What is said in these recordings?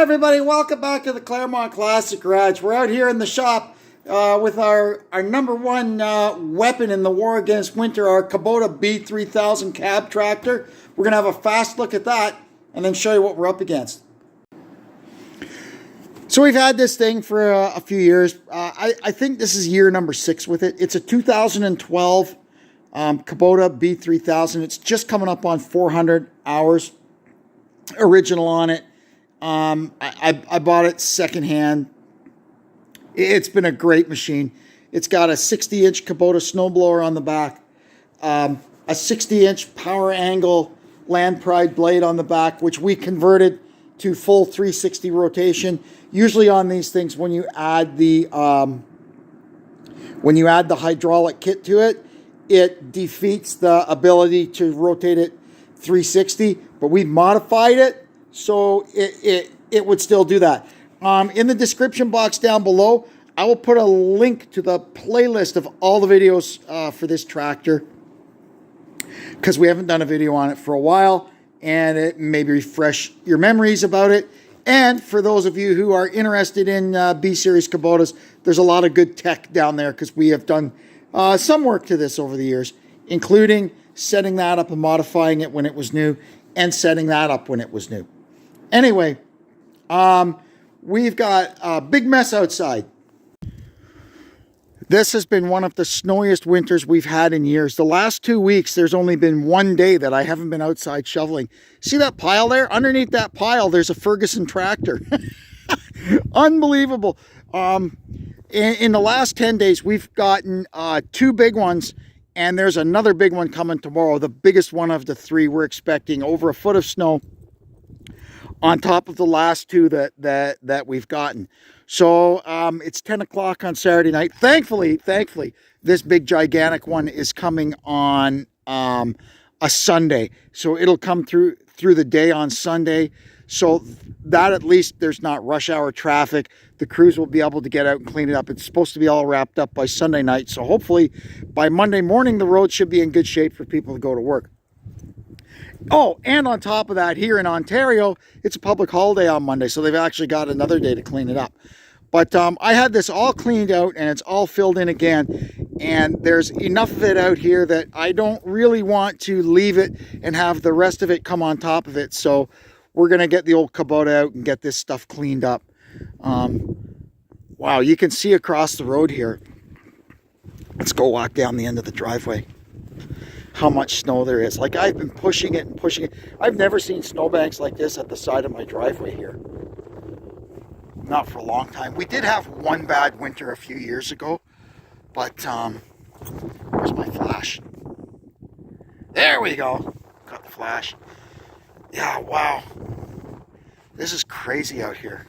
Hi everybody, welcome back to the Claremont Classic Garage. We're out here in the shop with our number one weapon in the war against winter, our Kubota B3000 cab tractor. We're going to have a fast look at that and then show you what we're up against. So we've had this thing for a few years. I think this is year number 6 with it. It's a 2012 Kubota B3000. It's just coming up on 400 hours original on it. I bought it secondhand. It's been a great machine. It's got a 60-inch Kubota snowblower on the back, a 60-inch power angle Land Pride blade on the back, which we converted to full 360 rotation. Usually on these things, when you add the hydraulic kit to it, it defeats the ability to rotate it 360. But we modified it so it would still do that. In the description box down below, I will put a link to the playlist of all the videos for this tractor, because we haven't done a video on it for a while, and it maybe refresh your memories about it. And for those of you who are interested in B-Series Kubotas, there's a lot of good tech down there, because we have done some work to this over the years, including setting that up and modifying it when it was new, and setting that up when it was new. Anyway, we've got a big mess outside. This has been one of the snowiest winters we've had in years. The last 2 weeks, there's only been one day that I haven't been outside shoveling. See that pile there? Underneath that pile, there's a Ferguson tractor. Unbelievable. In the last 10 days, we've gotten 2 big ones, and there's another big one coming tomorrow. The biggest one of the 3. We're expecting over a foot of snow on top of the last 2 that we've gotten. So it's 10 o'clock on Saturday night. Thankfully, this big gigantic one is coming on a Sunday. So it'll come through the day on Sunday. So that at least there's not rush hour traffic. The crews will be able to get out and clean it up. It's supposed to be all wrapped up by Sunday night. So hopefully by Monday morning, the road should be in good shape for people to go to work. Oh, and on top of that, here in Ontario, it's a public holiday on Monday, so they've actually got another day to clean it up. But I had this all cleaned out, and it's all filled in again, and there's enough of it out here that I don't really want to leave it and have the rest of it come on top of it. So we're going to get the old Kubota out and get this stuff cleaned up. Wow, you can see across the road here. Let's go walk down the end of the driveway. How much snow there is. Like, I've been pushing it and pushing it. I've never seen snowbanks like this at the side of my driveway here. Not for a long time. We did have one bad winter a few years ago, but where's my flash? There we go. Got the flash. Yeah, wow. This is crazy out here.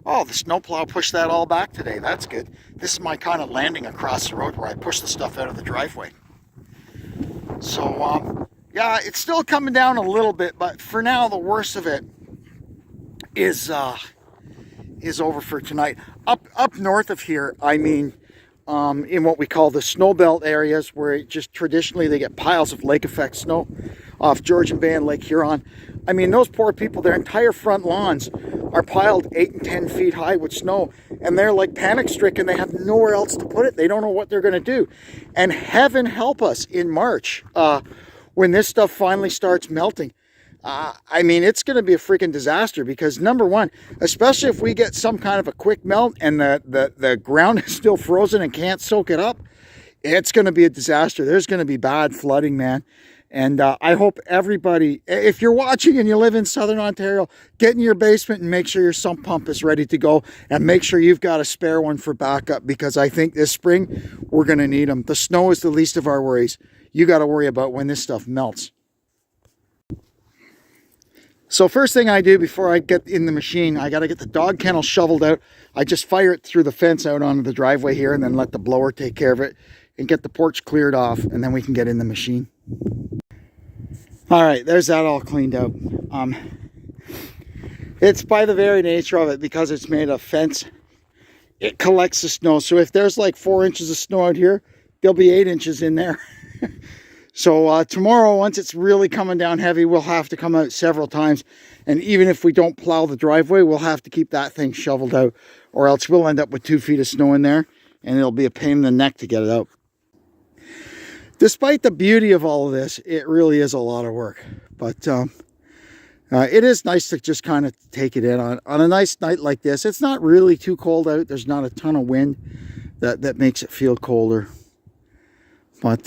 Oh, the snowplow pushed that all back today. That's good. This is my kind of landing across the road where I push the stuff out of the driveway. So, yeah, it's still coming down a little bit, but for now, the worst of it is over for tonight. Up north of here, I mean, in what we call the snow belt areas, where it just traditionally they get piles of lake effect snow off Georgian Bay and Lake Huron. I mean, those poor people, their entire front lawns are piled 8 and 10 feet high with snow, and they're like panic stricken. They have nowhere else to put it. They don't know what they're going to do. And heaven help us in March, when this stuff finally starts melting. I mean, it's going to be a freaking disaster, because number one, especially if we get some kind of a quick melt and the ground is still frozen and can't soak it up, it's going to be a disaster. There's going to be bad flooding, man. And I hope everybody, if you're watching and you live in Southern Ontario, get in your basement and make sure your sump pump is ready to go, and make sure you've got a spare one for backup, because I think this spring we're going to need them. The snow is the least of our worries. You got to worry about when this stuff melts. So first thing I do before I get in the machine, I got to get the dog kennel shoveled out. I just fire it through the fence out onto the driveway here, and then let the blower take care of it and get the porch cleared off, and then we can get in the machine. All right, there's that all cleaned out. It's by the very nature of it, because it's made of fence, it collects the snow. So if there's like 4 inches of snow out here, there'll be 8 inches in there. So tomorrow, once it's really coming down heavy, we'll have to come out several times. And even if we don't plow the driveway, we'll have to keep that thing shoveled out, or else we'll end up with 2 feet of snow in there, and it'll be a pain in the neck to get it out. Despite the beauty of all of this, it really is a lot of work. But it is nice to just kind of take it in on a nice night like this. It's not really too cold out. There's not a ton of wind that makes it feel colder. But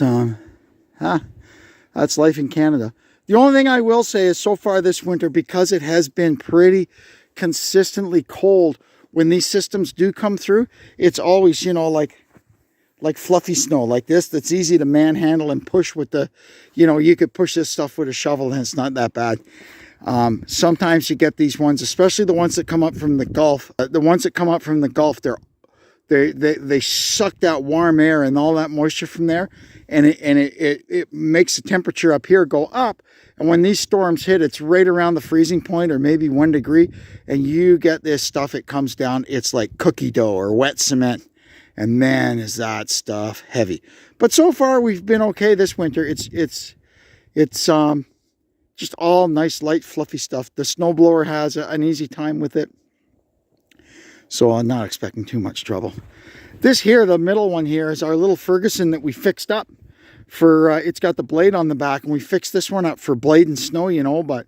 that's life in Canada. The only thing I will say is so far this winter, because it has been pretty consistently cold, when these systems do come through, it's always, you know, like fluffy snow like this that's easy to manhandle and push with the, you know, you could push this stuff with a shovel and it's not that bad. Sometimes you get these ones, especially the ones that come up from the Gulf. The ones that come up from the Gulf, they suck that warm air and all that moisture from there, and it makes the temperature up here go up. And when these storms hit, it's right around the freezing point, or maybe 1 degree, and you get this stuff. It comes down. It's like cookie dough or wet cement, and man, is that stuff heavy. But so far we've been okay this winter. It's just all nice, light, fluffy stuff. The snowblower has an easy time with it. So I'm not expecting too much trouble. This here, the middle one here, is our little Ferguson that we fixed up for, it's got the blade on the back, and we fixed this one up for blade and snow, you know, but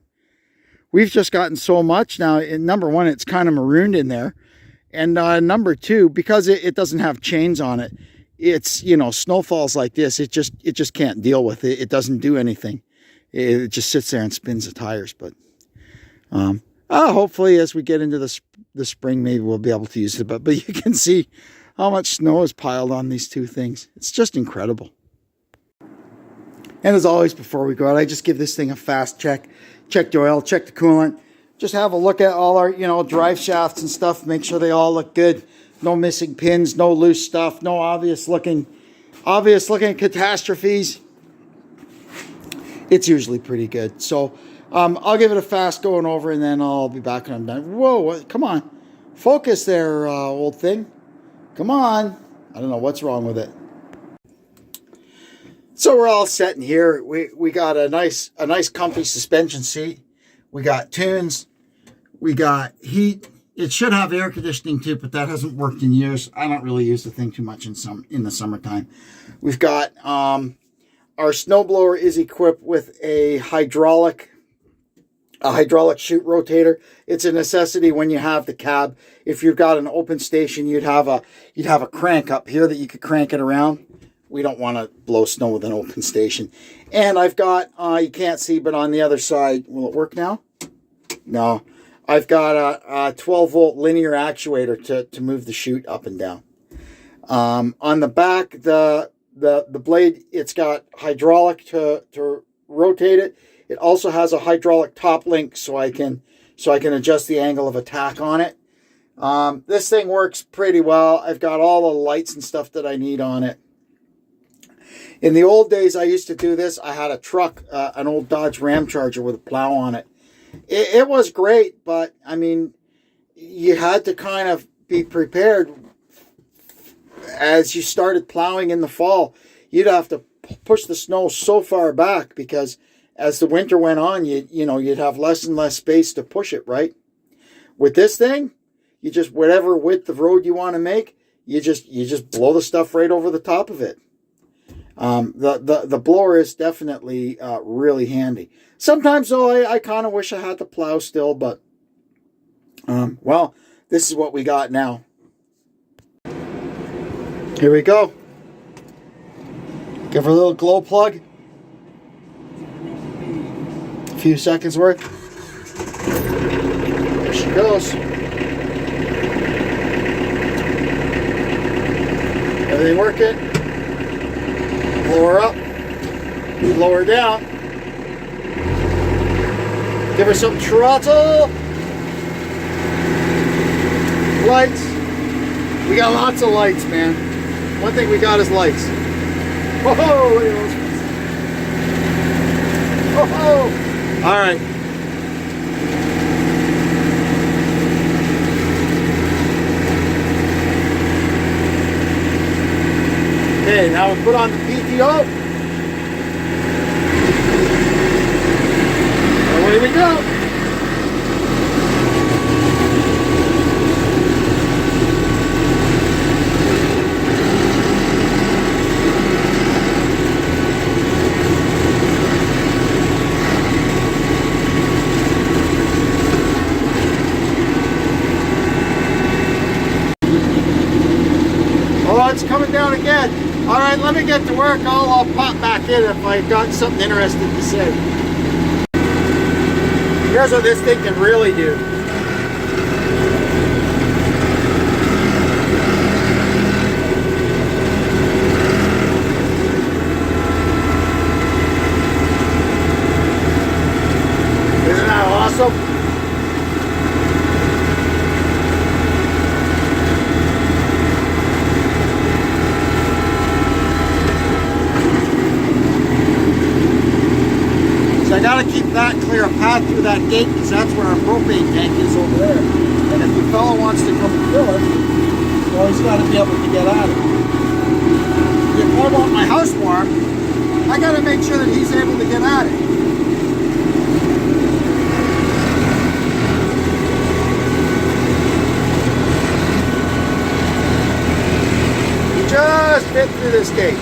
we've just gotten so much now. Number one, it's kind of marooned in there. And number two, because it doesn't have chains on it, it's, you know, snowfalls like this, it just can't deal with it. It doesn't do anything. It just sits there and spins the tires. But hopefully as we get into the spring, maybe we'll be able to use it. But you can see how much snow is piled on these two things. It's just incredible. And as always, before we go out, I just give this thing a fast check. Check the oil, check the coolant. Just have a look at all our, you know, drive shafts and stuff. Make sure they all look good. No missing pins, no loose stuff, no obvious looking catastrophes. It's usually pretty good. So I'll give it a fast going over, and then I'll be back when I'm done. Whoa, come on. Focus there, old thing. Come on. I don't know what's wrong with it. So we're all set in here. We got a nice comfy suspension seat. We got tunes. We got heat. It should have air conditioning too, but that hasn't worked in years. I don't really use the thing too much in the summertime. We've got our snowblower is equipped with a hydraulic chute rotator. It's a necessity when you have the cab. If you've got an open station, you'd have a crank up here that you could crank it around. We don't want to blow snow with an open station. And I've got, you can't see, but on the other side, will it work now? No. I've got a 12-volt linear actuator to move the chute up and down. On the back, the blade, it's got hydraulic to rotate it. It also has a hydraulic top link, so I can adjust the angle of attack on it. This thing works pretty well. I've got all the lights and stuff that I need on it. In the old days, I used to do this. I had a truck, an old Dodge Ram Charger with a plow on it. It was great, but, I mean, you had to kind of be prepared. As you started plowing in the fall, you'd have to push the snow so far back, because as the winter went on, you'd have less and less space to push it, right? With this thing, you just, whatever width of road you want to make, you just blow the stuff right over the top of it. The blower is definitely really handy. Sometimes, though, I kind of wish I had the plow still, but, well, this is what we got now. Here we go. Give her a little glow plug. A few seconds worth. There she goes. Everything working? Blow her up. Blow her down. Give her some throttle. Lights. We got lots of lights, man. One thing we got is lights. Whoa, look at those. Whoa. All right. Okay, now we put on the PTO. Away we go. Oh, it's coming down again. All right, let me get to work. I'll pop back in if I got something interesting to say. Here's what this thing can really do. Isn't that awesome? I gotta keep that clear a path through that gate because that's where our propane tank is over there. And if the fellow wants to come and fill it, well, he's got to be able to get at it. If I want my house warm, I gotta make sure that he's able to get at it. We just fit through this gate.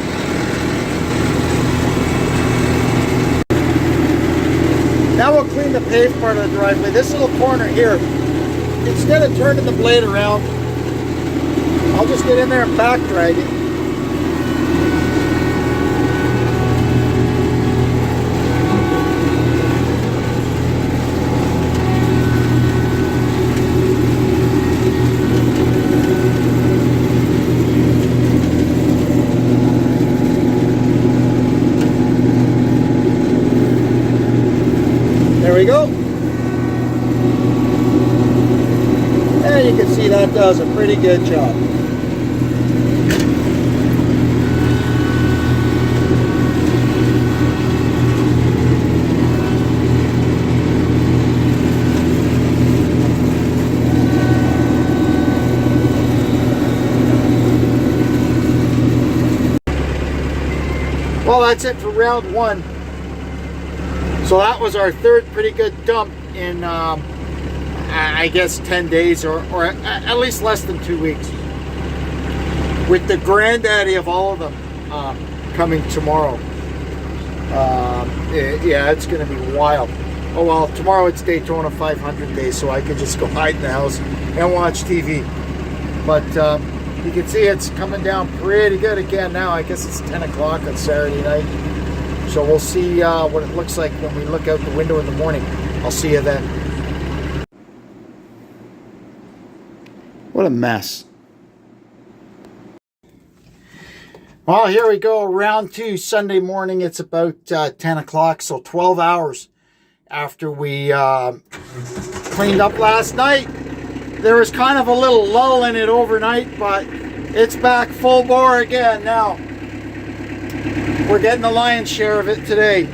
Now we'll clean the paved part of the driveway. This little corner here, instead of turning the blade around, I'll just get in there and back drag it. There we go. And you can see that does a pretty good job. Well, that's it for round one. So that was our third pretty good dump in, I guess, 10 days or at least less than 2 weeks. With the granddaddy of all of them coming tomorrow. Yeah, it's going to be wild. Oh well, tomorrow it's Daytona 500 day, so I can just go hide in the house and watch TV. But you can see it's coming down pretty good again now. I guess it's 10 o'clock on Saturday night. So we'll see what it looks like when we look out the window in the morning. I'll see you then. What a mess. Well, here we go. Round two, Sunday morning. It's about 10 o'clock, so 12 hours after we cleaned up last night. There was kind of a little lull in it overnight, but it's back full bore again now. We're getting the lion's share of it today.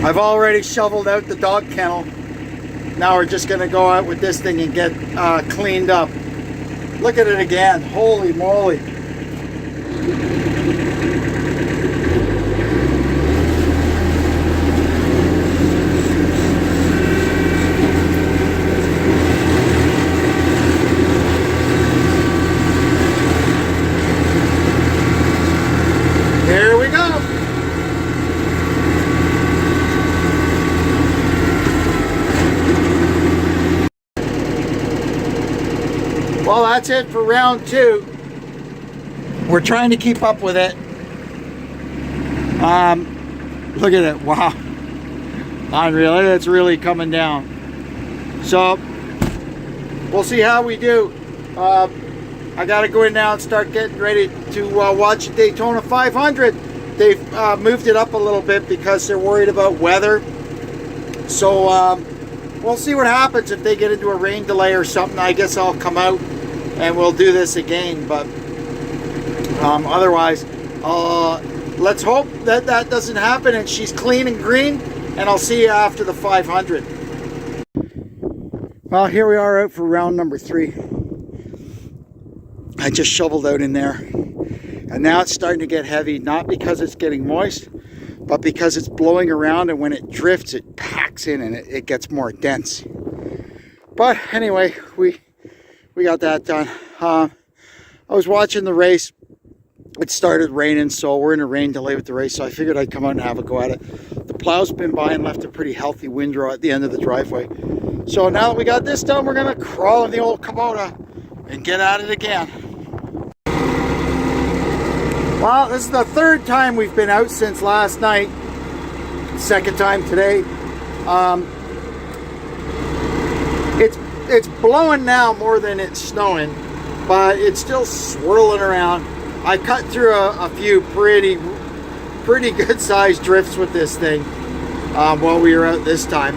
I've already shoveled out the dog kennel. Now we're just going to go out with this thing and get cleaned up. Look at it again. Holy moly. Here we go. Well, that's it for round two. We're trying to keep up with it. Look at it. Wow. Unreal. It's really coming down. So, we'll see how we do. I got to go in now and start getting ready to watch Daytona 500. They've moved it up a little bit because they're worried about weather. So we'll see what happens if they get into a rain delay or something. I guess I'll come out and we'll do this again. But otherwise, let's hope that that doesn't happen and she's clean and green. And I'll see you after the 500. Well, here we are out for round number 3. I just shoveled out in there. And now it's starting to get heavy, not because it's getting moist, but because it's blowing around, and when it drifts, it packs in and it gets more dense. But anyway, we got that done. I was watching the race. It started raining, so we're in a rain delay with the race, so I figured I'd come out and have a go at it. The plow's been by and left a pretty healthy windrow at the end of the driveway. So now that we got this done, we're going to crawl in the old Kubota and get at it again. Well, this is the third time we've been out since last night. Second time today. It's blowing now more than it's snowing, but it's still swirling around. I cut through a few pretty good sized drifts with this thing while we were out this time.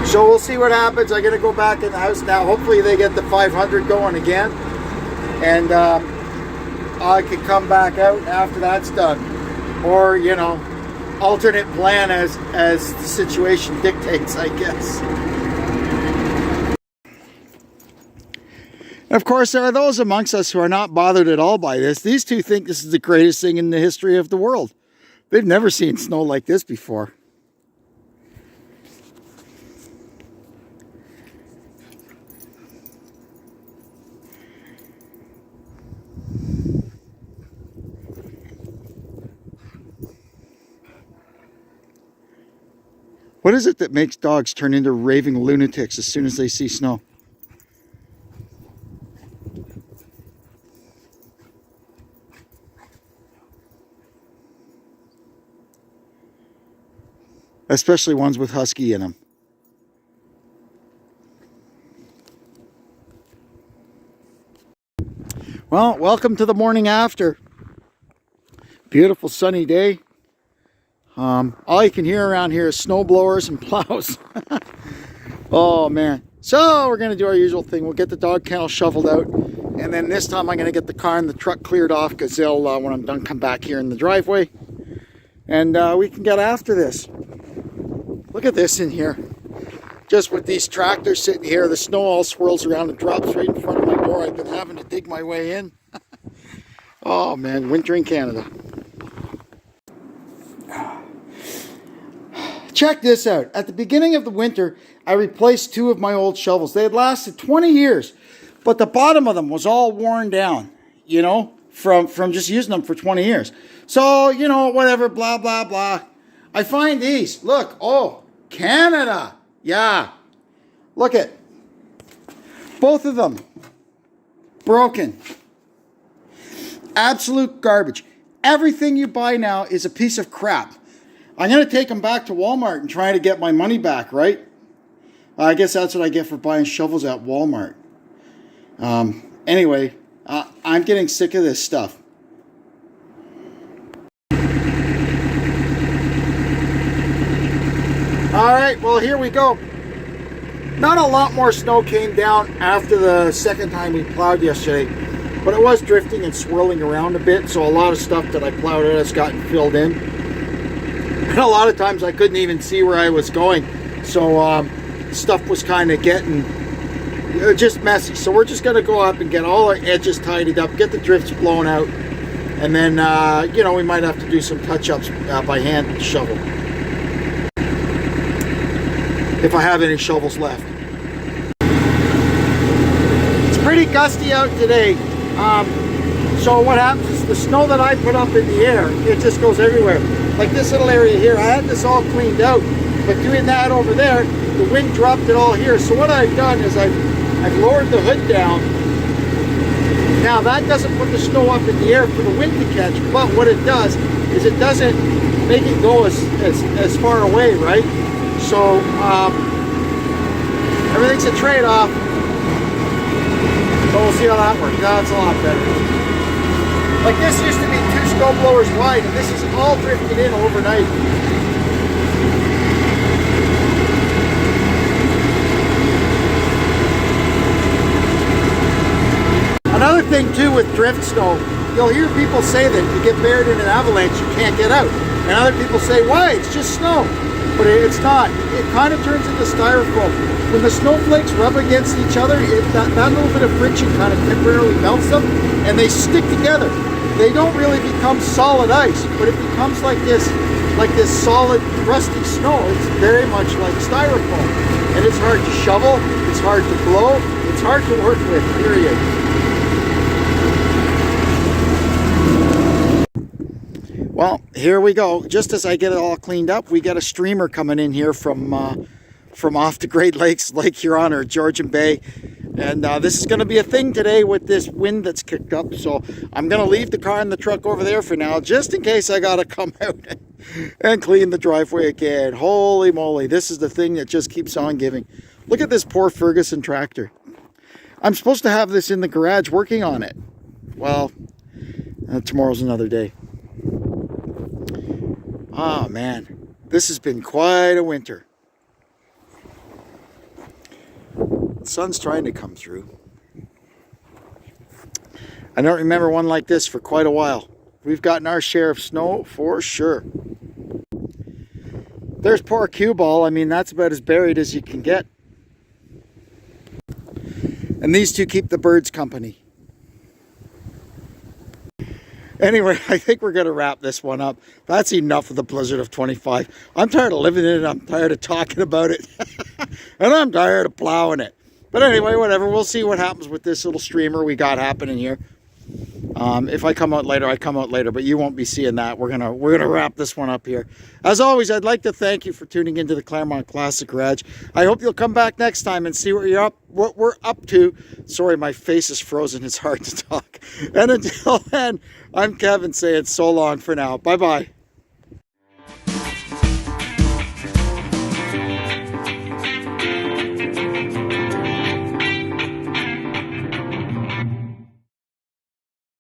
So we'll see what happens. I'm gonna go back in the house now. Hopefully they get the 500 going again, and I could come back out after that's done, or you know, alternate plan as the situation dictates, I guess. And of course, there are those amongst us who are not bothered at all by this. These two think this is the greatest thing in the history of the world. They've never seen snow like this before. What is it that makes dogs turn into raving lunatics as soon as they see snow? Especially ones with husky in them. Well, welcome to the morning after. Beautiful sunny day. All you can hear around here is snow blowers and plows. Oh man. So we're going to do our usual thing. We'll get the dog kennel shoveled out. And then this time I'm going to get the car and the truck cleared off, because they'll, when I'm done, come back here in the driveway. And we can get after this. Look at this in here. Just with these tractors sitting here, the snow all swirls around and drops right in front of my door. I've been having to dig my way in. Oh man, winter in Canada. Check this out. At the beginning of the winter, I replaced 2 of my old shovels. They had lasted 20 years, but the bottom of them was all worn down, you know, from just using them for 20 years. So, you know, whatever, blah, blah, blah. I find these. Look, oh, Canada. Yeah. Look at both of them. Broken. Absolute garbage. Everything you buy now is a piece of crap. I'm going to take them back to Walmart and try to get my money back, right? I guess that's what I get for buying shovels at Walmart. Anyway, I'm getting sick of this stuff. Alright, well here we go. Not a lot more snow came down after the second time we plowed yesterday, but it was drifting and swirling around a bit, so a lot of stuff that I plowed out has gotten filled in. And a lot of times I couldn't even see where I was going, so stuff was kind of getting just messy. So we're just going to go up and get all our edges tidied up, get the drifts blown out, and then you know, we might have to do some touch-ups by hand with the shovel, if I have any shovels left. It's pretty gusty out today. So what happens is the snow that I put up in the air, it just goes everywhere. Like this little area here, I had this all cleaned out, but doing that over there, the wind dropped it all here. So what I've done is I've lowered the hood down. Now that doesn't put the snow up in the air for the wind to catch, but what it does is it doesn't make it go as far away, right? So everything's a trade-off. So we'll see how that works. That's a lot better. Like this used to be 2 snow blowers wide, and this is all drifted in overnight. Another thing too with drift snow, you'll hear people say that you get buried in an avalanche, you can't get out. And other people say, why? It's just snow. But it's not. It kind of turns into styrofoam. When the snowflakes rub against each other, that little bit of friction kind of temporarily melts them, and they stick together. they don't really become solid ice, but it becomes like this solid rusty snow. It's very much like styrofoam, and it's hard to shovel, it's hard to blow, it's hard to work with, period. Well, here we go. Just as I get it all cleaned up, we got a streamer coming in here from off the Great Lakes, Lake Huron or Georgian Bay. And this is going to be a thing today with this wind that's kicked up. So I'm going to leave the car in the truck over there for now, just in case I got to come out and clean the driveway again. Holy moly, this is the thing that just keeps on giving. Look at this poor Ferguson tractor. I'm supposed to have this in the garage working on it. Well, tomorrow's another day. Oh man, this has been quite a winter. The sun's trying to come through. I don't remember one like this for quite a while. We've gotten our share of snow for sure. There's poor cue ball. I mean, that's about as buried as you can get. And these two keep the birds company. Anyway, I think we're going to wrap this one up. That's enough of the blizzard of 25. I'm tired of living in it. I'm tired of talking about it. And I'm tired of plowing it. But anyway, whatever. We'll see what happens with this little streamer we got happening here. If I come out later, I come out later. But you won't be seeing that. We're gonna wrap this one up here. As always, I'd like to thank you for tuning into the Claremont Classic Garage. I hope you'll come back next time and see what we're up to. Sorry, my face is frozen. It's hard to talk. And until then, I'm Kevin saying so long for now. Bye-bye.